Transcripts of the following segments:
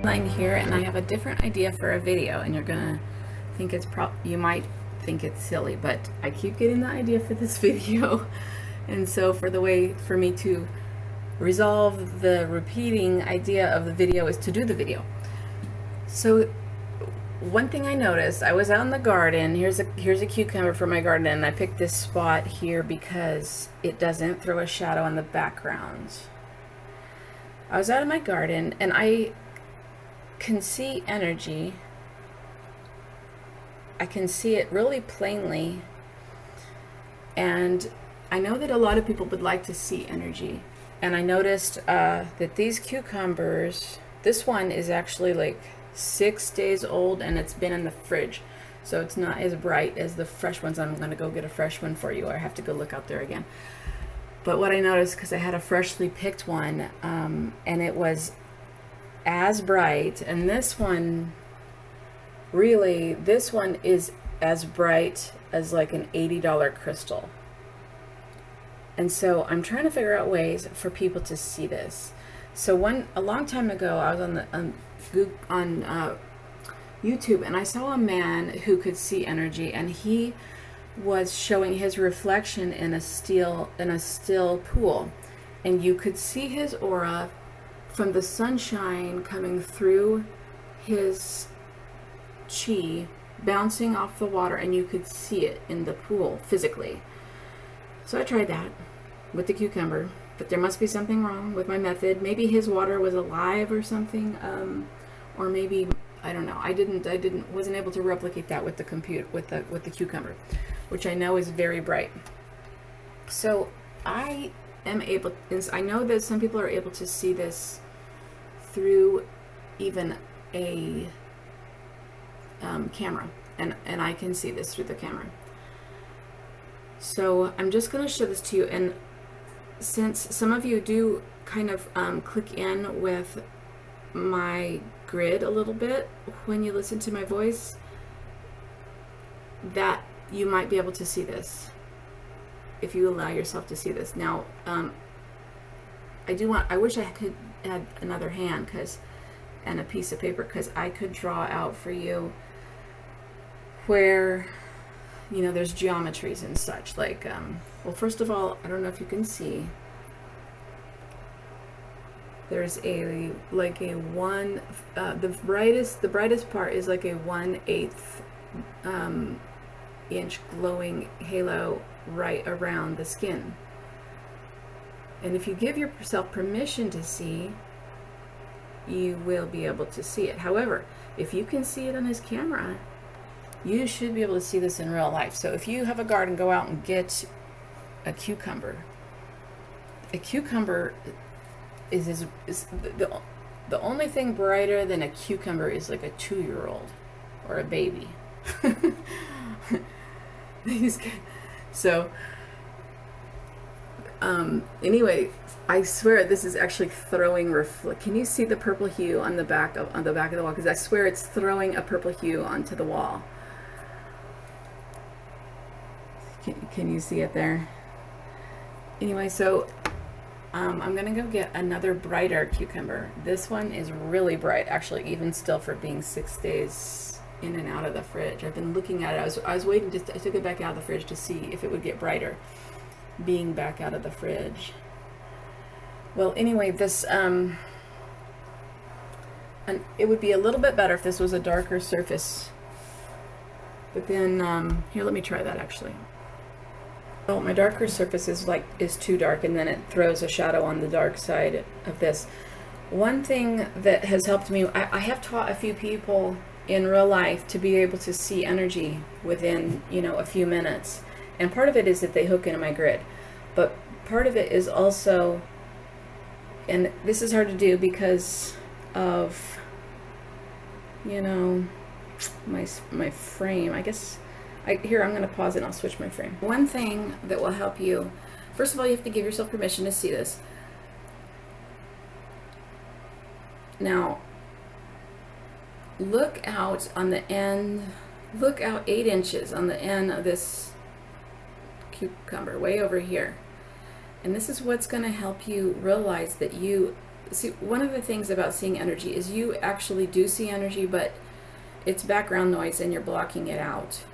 Line here, and I have a different idea for a video, and you're gonna think it's you might think it's silly, but I keep getting the idea for this video. And so for the way for me to resolve the repeating idea of the video is to do the video. So one thing I noticed, I was out in the garden. Here's a cucumber for my garden, and I picked this spot here because it doesn't throw a shadow on the background. I was out in my garden, and I can see energy. I can see it really plainly, and I know that a lot of people would like to see energy. And I noticed that these cucumbers, this one is actually like 6 days old, and it's been in the fridge, so it's not as bright as the fresh ones. I'm going to go get a fresh one for you, or I have to go look out there again. But what I noticed, because I had a freshly picked one, and it was as bright, and this one, really, this one is as bright as like an $80 crystal. And so I'm trying to figure out ways for people to see this. So a long time ago, I was on YouTube, and I saw a man who could see energy, and he was showing his reflection in a still pool, and you could see his aura from the sunshine coming through his chi, bouncing off the water, and you could see it in the pool physically. So I tried that with the cucumber, but there must be something wrong with my method. Maybe his water was alive or something, or maybe, I don't know. I wasn't able to replicate that with the cucumber, which I know is very bright. So I am able, I know that some people are able to see this through even a camera, and I can see this through the camera. So I'm just going to show this to you, and since some of you do kind of click in with my grid a little bit when you listen to my voice, that you might be able to see this if you allow yourself to see this. Now I wish I could add another hand and a piece of paper, because I could draw out for you where, you know, there's geometries and such, like well, first of all, I don't know if you can see, there's the brightest part is like a 1/8 inch glowing halo right around the skin. And if you give yourself permission to see, you will be able to see it. However, if you can see it on his camera, you should be able to see this in real life. So if you have a garden, go out and get a cucumber. A cucumber is the only thing brighter than a cucumber is like a 2-year-old or a baby. So anyway, I swear this is actually throwing can you see the purple hue on the back of the wall? Because I swear it's throwing a purple hue onto the wall. Can you see it there? Anyway, so I'm gonna go get another brighter cucumber. This one is really bright, actually, even still, for being 6 days in and out of the fridge. I've been looking at it. I was waiting, I took it back out of the fridge to see if it would get brighter being back out of the fridge. Well, anyway, this and it would be a little bit better if this was a darker surface, but then here, let me try that actually. Oh, my darker surface is too dark, and then it throws a shadow on the dark side of this. One thing that has helped me, I have taught a few people in real life to be able to see energy within, you know, a few minutes. And part of it is that they hook into my grid, but part of it is also, and this is hard to do because of, you know, my frame. I guess here, I'm going to pause and I'll switch my frame. One thing that will help you, first of all, you have to give yourself permission to see this. Now, look out on the end, look out 8 inches on the end of this cucumber, way over here. And this is what's going to help you realize that you see, one of the things about seeing energy is you actually do see energy, but it's background noise and you're blocking it out.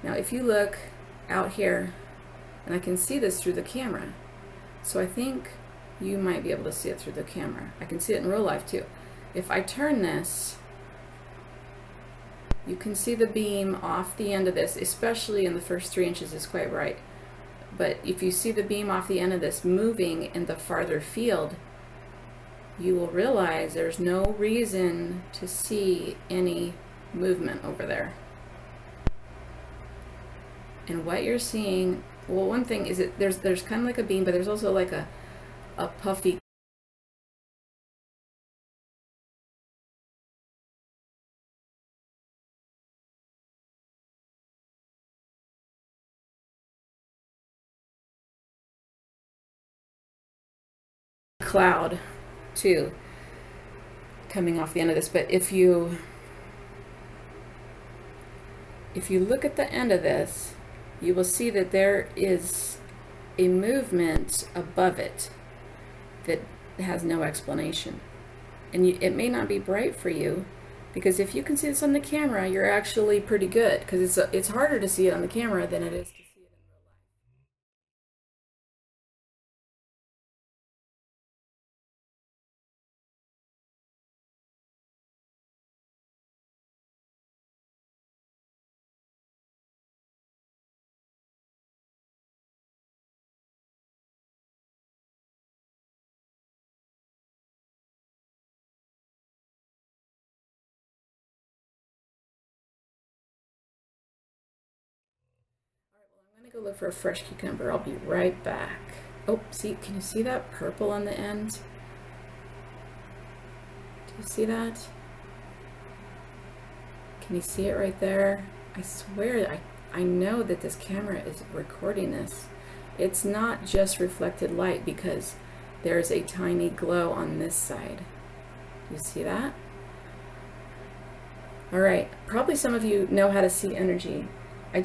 Now, if you look out here, and I can see this through the camera, so I think you might be able to see it through the camera. I can see it in real life too. If I turn this, you can see the beam off the end of this, especially in the first 3 inches is quite bright. But if you see the beam off the end of this moving in the farther field, you will realize there's no reason to see any movement over there. And what you're seeing, well, one thing is that there's kind of like a beam, but there's also like a puffy cloud too coming off the end of this. But if you look at the end of this, you will see that there is a movement above it that has no explanation. And it may not be bright for you, because if you can see this on the camera, you're actually pretty good, because it's harder to see it on the camera than it is to see it in real life. I'm gonna go look for a fresh cucumber. I'll be right back. Oh, see, can you see that purple on the end? Do you see that? Can you see it right there? I swear, I know that this camera is recording this. It's not just reflected light, because there's a tiny glow on this side. You see that? All right, probably some of you know how to see energy. I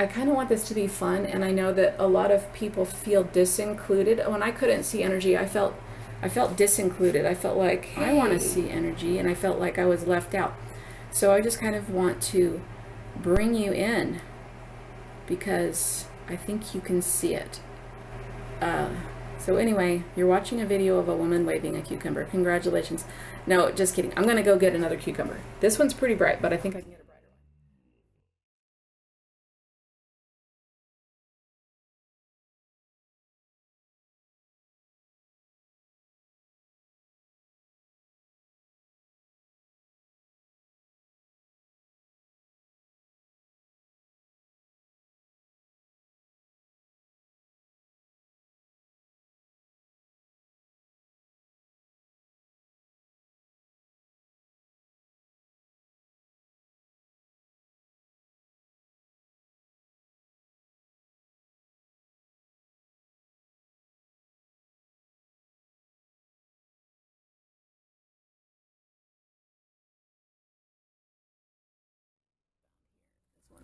kind of want this to be fun, and I know that a lot of people feel disincluded. When I couldn't see energy, I felt disincluded. I felt like, hey, I want to see energy, and I felt like I was left out. So I just kind of want to bring you in, because I think you can see it. So anyway, you're watching a video of a woman waving a cucumber. Congratulations. No, just kidding. I'm going to go get another cucumber. This one's pretty bright, but I think I can get a brighter one.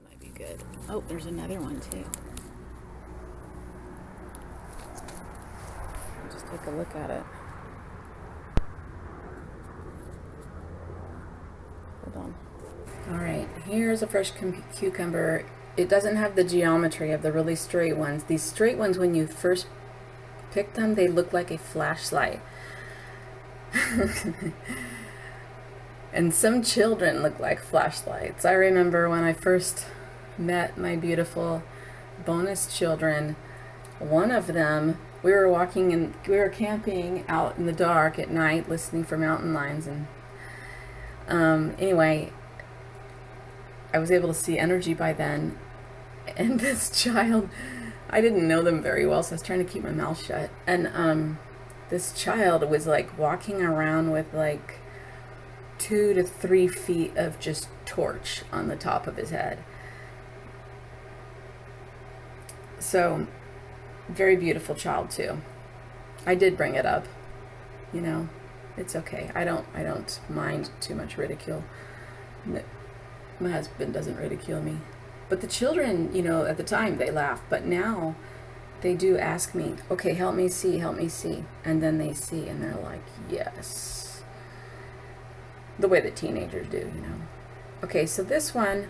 Might be good. Oh, there's another one too. Just take a look at it. Hold on. All right, here's a fresh cucumber. It doesn't have the geometry of the really straight ones. These straight ones, when you first pick them, they look like a flashlight. And some children look like flashlights. I remember when I first met my beautiful bonus children, one of them, we were walking and we were camping out in the dark at night, listening for mountain lions, and anyway, I was able to see energy by then. And this child, I didn't know them very well, so I was trying to keep my mouth shut. And this child was like walking around with like 2 to 3 feet of just torch on the top of his head. So, very beautiful child too. I did bring it up, you know, it's okay. I don't mind too much ridicule. My husband doesn't ridicule me. But the children, you know, at the time they laughed, but now they do ask me, okay, help me see, and then they see and they're like, yes, the way that teenagers do, you know. Okay, so this one,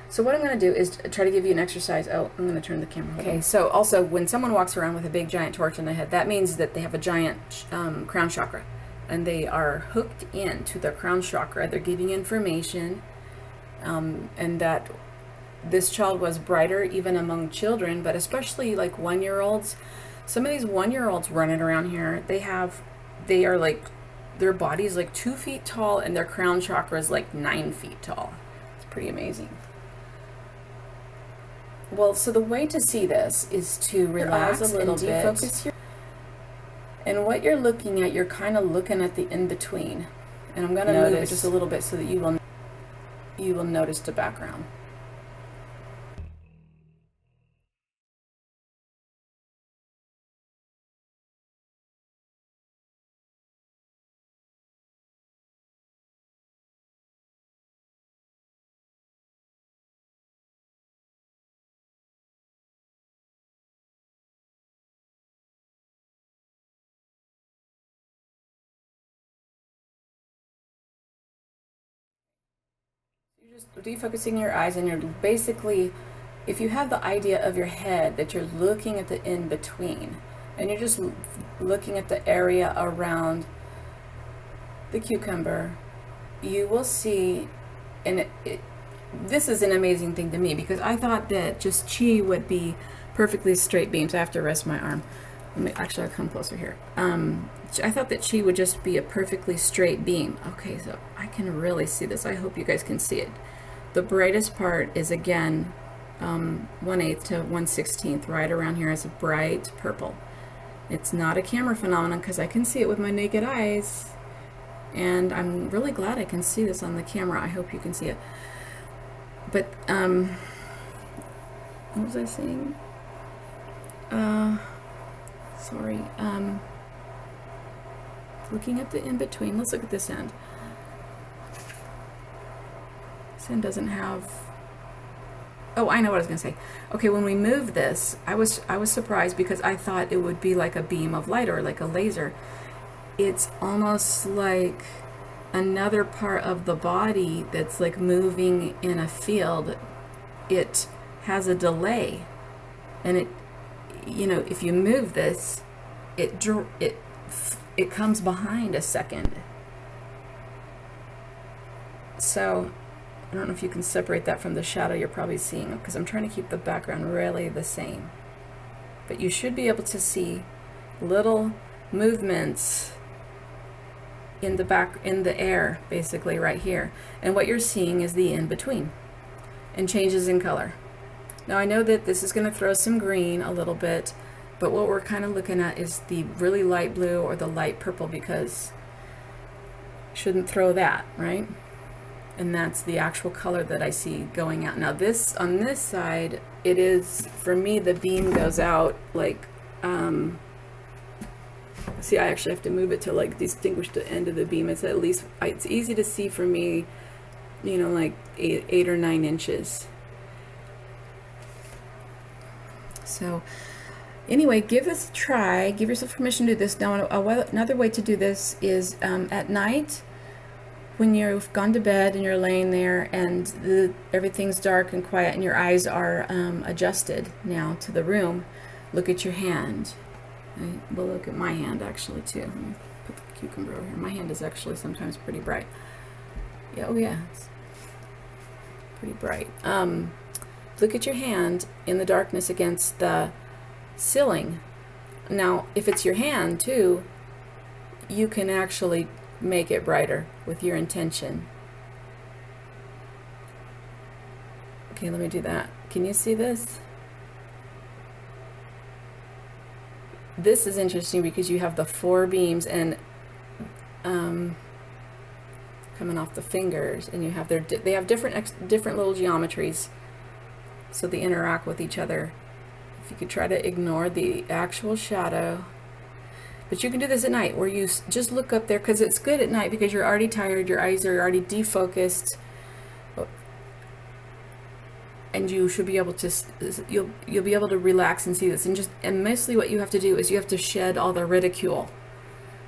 so what I'm going to do is try to give you an exercise. Oh, I'm going to turn the camera. Okay, so also when someone walks around with a big giant torch in their head, that means that they have a giant crown chakra, and they are hooked into their crown chakra. They're giving information, and that this child was brighter even among children, but especially like 1-year-olds. Some of these 1-year-olds running around here, they are like, their body's like 2 feet tall and their crown chakra is like 9 feet tall. It's pretty amazing. Well, so the way to see this is to relax a little bit. Defocus and what you're looking at, you're kind of looking at the in-between. And I'm going to move it just a little bit so that you will notice the background. You're just defocusing your eyes, and you're basically, if you have the idea of your head that you're looking at the in-between, and you're just looking at the area around the cucumber, you will see, and this is an amazing thing to me, because I thought that just chi would be perfectly straight beams. I have to rest my arm. Actually, I'll come closer here. I thought that chi would just be a perfectly straight beam. Okay, so I can really see this. I hope you guys can see it. The brightest part is, again, 1/8 to 1/16, right around here is a bright purple. It's not a camera phenomenon because I can see it with my naked eyes, and I'm really glad I can see this on the camera. I hope you can see it. But what was I saying? Sorry. Looking at the in-between. Let's look at this end. This end doesn't have... Oh, I know what I was going to say. Okay, when we move this, I was surprised because I thought it would be like a beam of light or like a laser. It's almost like another part of the body that's like moving in a field. It has a delay, and it, you know, if you move this, it comes behind a second. So I don't know if you can separate that from the shadow you're probably seeing, because I'm trying to keep the background really the same. But you should be able to see little movements in the air, basically right here. And what you're seeing is the in-between and changes in color. Now I know that this is going to throw some green a little bit, but what we're kind of looking at is the really light blue or the light purple, because shouldn't throw that, right? And that's the actual color that I see going out. Now this, on this side, it is, for me, the beam goes out like, see, I actually have to move it to like distinguish the end of the beam. It's at least, it's easy to see for me, you know, like 8 or 9 inches. So anyway, give this a try. Give yourself permission to do this. Now, another way to do this is at night, when you've gone to bed and you're laying there and everything's dark and quiet and your eyes are adjusted now to the room, look at your hand. We'll look at my hand actually too. Let me put the cucumber over here. My hand is actually sometimes pretty bright. Yeah, oh yeah, it's pretty bright. Look at your hand in the darkness against the ceiling. Now, if it's your hand too, you can actually make it brighter with your intention. Okay, let me do that. Can you see this? This is interesting because you have the 4 beams and coming off the fingers, and you have they have different little geometries, so they interact with each other. If you could try to ignore the actual shadow, but you can do this at night where you just look up there, because it's good at night because you're already tired, your eyes are already defocused. and you should be able to, you'll be able to relax and see this. And mostly what you have to do is you have to shed all the ridicule,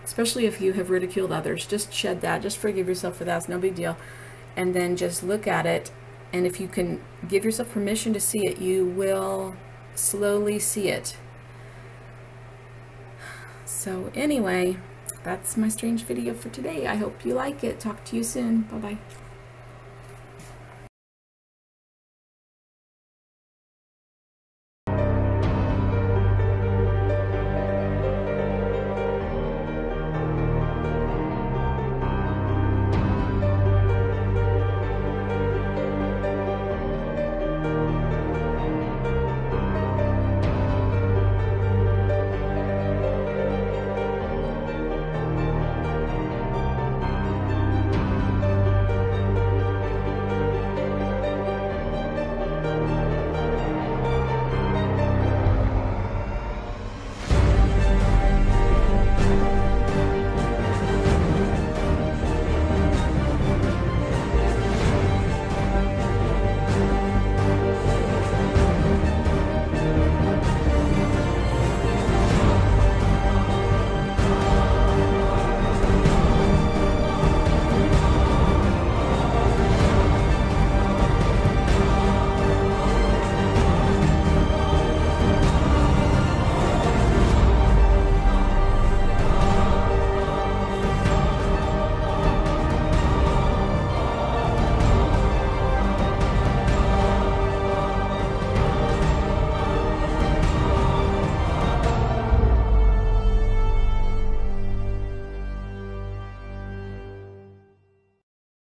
especially if you have ridiculed others. Just shed that. Just forgive yourself for that. It's no big deal. And then just look at it. And if you can give yourself permission to see it, you will slowly see it. So anyway, that's my strange video for today. I hope you like it. Talk to you soon. Bye-bye.